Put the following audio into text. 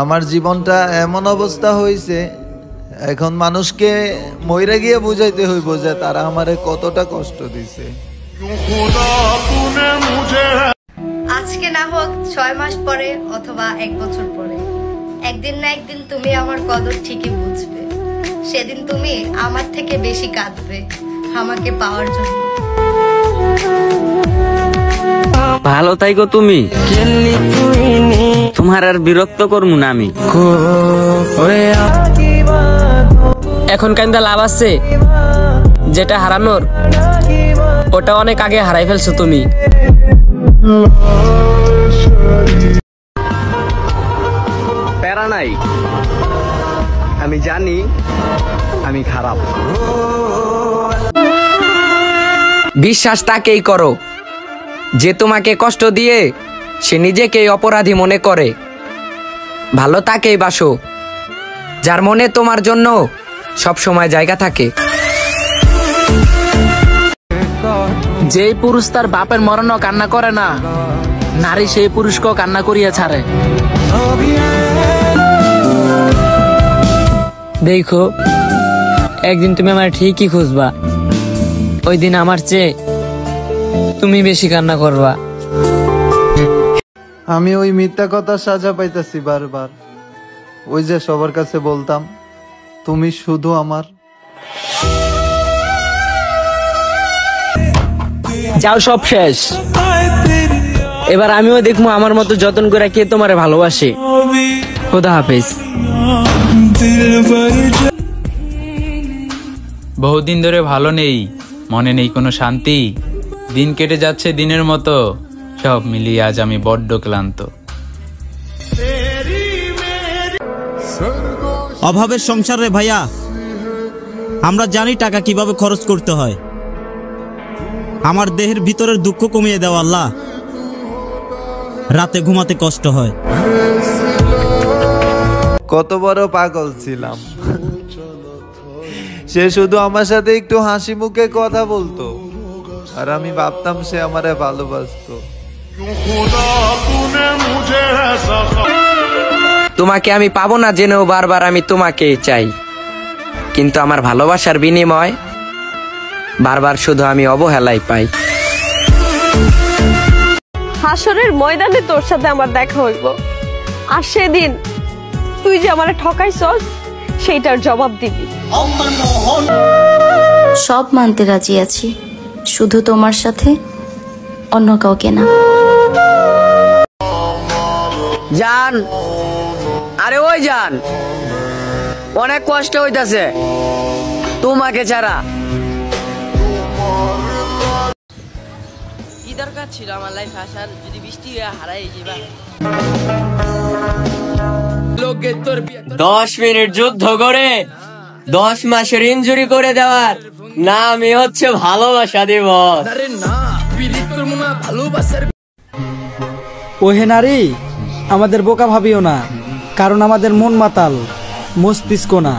আমার জীবনটা এমন অবস্থা হয়েছে, এখন মানুষকে মইরা গিয়ে বুঝাইতে হইব যে তারা আমারে কতটা কষ্ট দিছে। আজকে না হোক 6 মাস পরে অথবা 1 বছর পরে, একদিন না একদিন তুমি আমার কদর ঠিকই বুঝবে। সেদিন তুমি আমার থেকে বেশি কাঁদবে আমাকে পাওয়ার জন্য। ভালো থাইকো তুমি, তোমার আর বিরক্ত করবো না আমি। এখন কান্দা লাভ আছে? যেটা হারানোর ওটা অনেক আগে হারাই ফেলছো তুমি। প্যারা নাই, আমি জানি আমি খারাপ। বিশ্বাস তাকেই করো যে তোমাকে কষ্ট দিয়ে সে নিজেকেই অপরাধী মনে করে। ভালো তাকেই বাসো যার মনে তোমার জন্য সব সময় জায়গা থাকে। যেই পুরুষ তার বাপের মরণও কান্না করে না, নারী সেই পুরুষকেও কান্না করিয়া ছাড়ে। দেখো, একদিন তুমি আমার ঠিকই খুঁজবা, ওই দিন আমার চেয়ে তুমি বেশি কান্না করবা। আমি ওই মিথ্যা কথা সাজা পাইতাছি বারবার। ওই যে সবার কাছে বলতাম তুমি শুধু আমার। যাও, সব শেষ। এবার আমিও দেখবো আমার মতো যত্ন করে কে তোমারে ভালোবাসে। খোদা হাফেজ। বহুদিন ধরে ভালো নেই, মনে নেই কোনো শান্তি। দিন কেটে যাচ্ছে দিনের মতো, সব মিলিয়ে আজ আমি বড্ড ক্লান্ত। অভাবের সংসার রে ভাইয়া, আমরা জানি টাকা কিভাবে খরচ করতে হয়। আমার দেহের ভিতরের দুঃখ কমিয়ে দাও আল্লাহ, রাতে ঘুমাতে কষ্ট হয়। কত বড় পাগল ছিলাম। সে শুধু আমার সাথে একটু হাসি মুখে কথা বলতো, আর আমি ভাবতাম সে আমারে ভালোবাসতো। তোমাকে আমি পাবো না জেনেও বারবার আমি তোমাকে চাই, কিন্তু আমার ভালোবাসার বিনিময় বারবার শুধু আমি অবহেলাই পাই। হাসরের ময়দানে তোর সাথে আমার দেখা হইব, আর সেদিন তুই যে আমারে ঠকাইছস সেইটার জবাব দিবি। সব মানতে রাজি আছি, শুধু তোমার সাথে, অন্য কাউকে না। জান, আরে ওই জান, অনেক কষ্ট হইতাছে তোমাকে ছাড়া। কি দরকার ছিল আমার লাইফে আসার, যদি বৃষ্টি হারাই যাবা। 10 মিনিট যুদ্ধ করে 10 মাসের ইনজুরি করে দেওয়ার নামই হচ্ছে ভালোবাসা দিবস। ওহে নারী, আমাদের বোকা ভাবিও না, কারণ আমাদের মন মাতাল, মস্তিষ্ক না।